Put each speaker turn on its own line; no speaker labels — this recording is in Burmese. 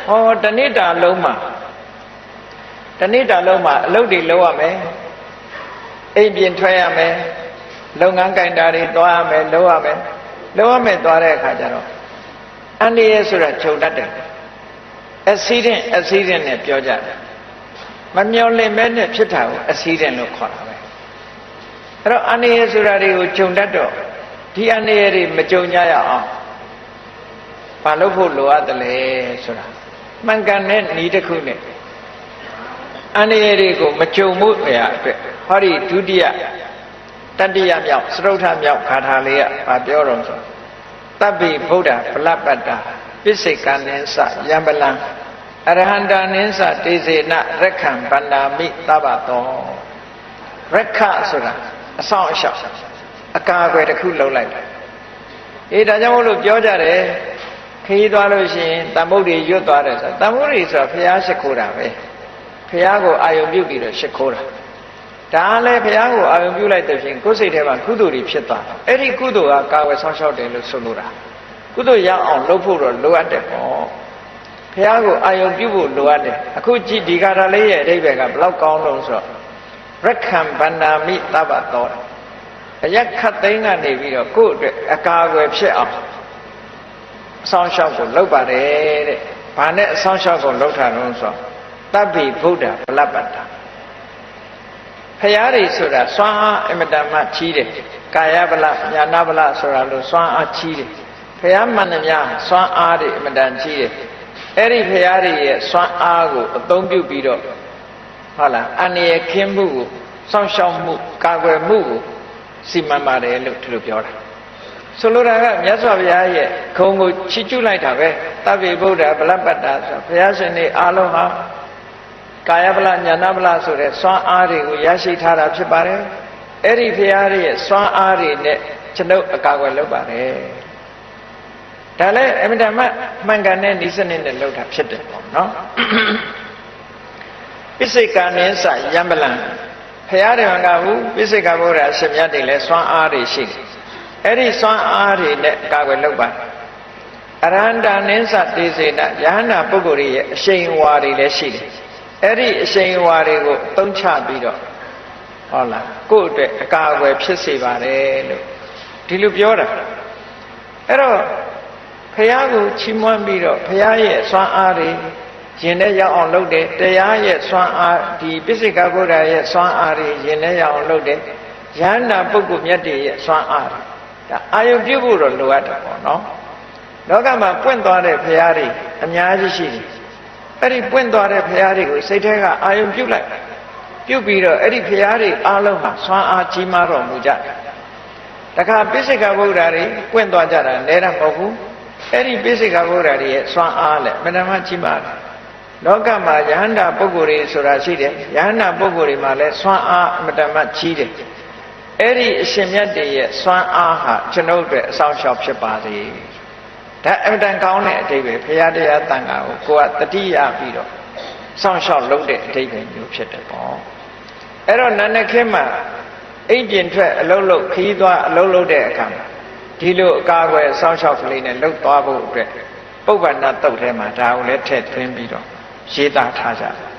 ဟောတဏိတာလုံးမှာအလုပ်တွေလုပ်ရမယ်အိမ်ပြင်ထွက်ရမယ်လုပ်ငန်းကိုင်တာတွေတွားရမယ်လုပ်ရမယ်တွားတဲ့အခါကျတော့အန္တရာယ်ဆိုတာခြုံတတ်တယ် accident နဲ့ပြောကြတယ်မမျော်လင့်မဲနဲ့ဖြစ်တာကို accident လို့ခေါ်တာပဲအဲ့တော့အန္တရာယ်ဆိုတာတွေကိုခြုံတတ်တော့ဒီအန္တရာယ်တွေမကြုံကြရအောင်ဘာလို့ဖို့လိုအပ်တယ်လဲဆိုတာမှန်ကန်တဲ့နည်းတစ်ခုနဲ့အန္တရာယ်တွေကိုမကြုံမှုအရာအတွက်ဟောဒီဒုတိယတတိယမြောက်စတုထမြောက်ဂါထာလေးကဘာပြောတော့ဆိုတပ္ပိဗုဒ္ဓဗလပ္ပတ္တပစ္စေကနိသယံပလံအရဟန္တာနိသတေစေနရက္ခံဗန္ဒာမိသဗ္ဗတောရက္ခဆိုတာအဆောင်အရှောက်အကာအကွယ်တစ်ခုလုပ်လိုက်တယ်ဒါကြောင့်မို့လို့ပြောကြတယ်ခရီးသွားလို့ရှိရင်တမ္မုဒ္ဒေရွတ်သွားတယ်ဆိုတာတမ္မုဒ္ဒေဆိုတာဘုရားရှိခိုးတာပဲဘုရားကိုအာယုံပြုပြီးတော့ရှိခိုးတာဒါလည်းဘုရားကိုအာယုံပြုလိုက်တဲ့ဖြင့်ကိုယ်စိတ်ထဲမှာကုသိုလ်တွေဖြစ်သွားတယ်အဲ့ဒီကုသိုလ်ကကာဝယ်ဆောင်ရှောက်တယ်လို့ဆိုလိုတာကုသိုလ်ရအောင်လုပ်ဖို့တော့လိုအပ်တယ်ပေါ့ဘုရားကိုအာယုံပြုဖို့လိုအပ်တယ်အခုကြည့်ဒီကာထာလေးရဲ့အဓိပ္ပာယ်ကဘလောက်ကောင်းလို့ဆိုတော့ရက္ခံဗန္ဒာမိသဗ္ဗတောအယက်ခတ်သိမ်းကနေပြီးတော့ကိုယ့်အတွက်အကာအကွယ်ဖြစ်အောင်အဆောင်ရှောက်ကိုလုပ်ပါတယ်တဲ့ဘာနဲ့အဆောင်ရှောက်ကိုလုပ်တာလို့ဆိုတော့တပ္ပိဗုဒ္ဓဗလပ္ပတ္တဖရာတွေဆိုတာစွမ်းအားအမတန်မှကြီးတယ်ကာယဗလညာနာဗလဆိုတာလို့စွမ်းအားကြီးတယ်ဖရာမှန်သမျှစွမ်းအားတွေအမတန်ကြီးတယ်အဲ့ဒီဖရာတွေရဲ့စွမ်းအားကိုအသုံးပြုပြီးတော့ဟုတ်လားအန္တရာယ်ခင်းမှုကိုစောင့်ရှောက်မှုကာကွယ်မှုကိုစီမံပါတယ်လို့ဒီလိုပြောတာဆိုလိုတာကမြတ်စွာဘုရားရဲ့ဂုဏ်ကိုချီးကျူးလိုက်တာပဲတပ္ပိဗုဒ္ဓဗလပ္ပတ္တဆိုဘုရားရှင်တွေအားလုံးဟာကာယဗလညာနာဗလဆိုတဲ့စွမ်းအားတွေကိုရရှိထားတာဖြစ်ပါတယ်အဲ့ဒီဘုရားရဲ့စွမ်းအားတွေနဲ့ကျွန်ုပ်အကာအကွယ်လုပ်ပါတယ်ဒါလည်းအမြဲတမ်းမှန်ကန်တဲ့ဤစနစ်နဲ့လုပ်တာဖြစ်တယ်ပေါ့နော်ပိစိကနိသယံပလံဘုရားတော်ကဘူးပိစိကဗုဒ္ဓအရှင်မြတ်တွေလည်းစွမ်းအားတွေရှိတယ်အဲ့ဒီစွမ်းအားတွေနဲ့အကာအကွယ်လုပ်ပါအရဟန္တာနိသတေစေနယဟန္တာပုဂ္ဂိုလ်ရဲ့အရှိန်အဝါတွေလည်းရှိတယ်အဲ့ဒီအရှိန်အဝါတွေကိုသုံးချပြီးတော့ဟုတ်လားကိုယ့်အတွက်အကာအကွယ်ဖြစ်စေပါတယ်လို့ဒီလိုပြောတာအဲ့တော့ဘုရားကိုချီးမွမ်းပြီးတော့ဘုရားရဲ့စွမ်းအားတွေရင်ထဲရောက်အောင်လုပ်တယ်တရားရဲ့စွမ်းအားဒီပိစိကဗုဒ္ဓရဲ့စွမ်းအားတွေရင်ထဲရောက်အောင်လုပ်တယ်ယန္တာပုဂ္ဂိုလ်မြတ်တွေရဲ့စွမ်းအားဒါအာယုပြုဖို့တော့လိုအပ်တယ်ပေါ့နော်လောကမှာပွင့်သွားတဲ့ဘုရားတွေအများကြီးရှိတယ်အဲ့ဒီပွင့်သွားတဲ့ဘုရားတွေကိုစိတ်ထဲကအာယုပြုလိုက်ပြုပြီးတော့အဲ့ဒီဘုရားတွေအားလုံးဟာစွမ်းအားကြီးမားတော်မူကြတယ်တခါပိစိကဗုဒ္ဓတွေပွင့်သွားကြတာလဲတာမဟုတ်ဘူးအဲ့ဒီပိစိကဗုဒ္ဓတွေရဲ့စွမ်းအားလည်းမနမကြီးမားတယ်လောကမှာယဟန္တာပုဂ္ဂိုလ်တွေဆိုတာရှိတယ်ယဟန္တာပုဂ္ဂိုလ်တွေမှာလည်းစွမ်းအားအမတန်မှကြီးတယ်အဲ့ဒီအရှင်မြတ်တွေရဲ့စွမ်းအားဟာကျွန်ုပ်တို့အဆောင်ရှောက်ဖြစ်ပါစေဒါအမတန်ကောင်းတဲ့အဓိပ္ပာယ်ဘုရားတရားတန်ခါကိုကိုယ်ကတတိယပြီးတော့စောင့်ရှောက်လုပ်တဲ့အဓိပ္ပာယ်မျိုးဖြစ်တယ်ပေါ့အဲ့တော့နာနခေမှာအိမ်ပြင်ထွက်အလုပ်လုပ်ခရီးသွားအလုပ်လုပ်တဲ့အခါမှာဒီလိုအကာအကွယ်စောင့်ရှောက်ကလေးနဲ့လုပ်သွားဖို့အတွက်ပုဗ္ဗန္နတုတ်ထဲမှာဒါကိုလည်းထည့်သွင်းပြီးတော့ရေးသားထားကြတယ်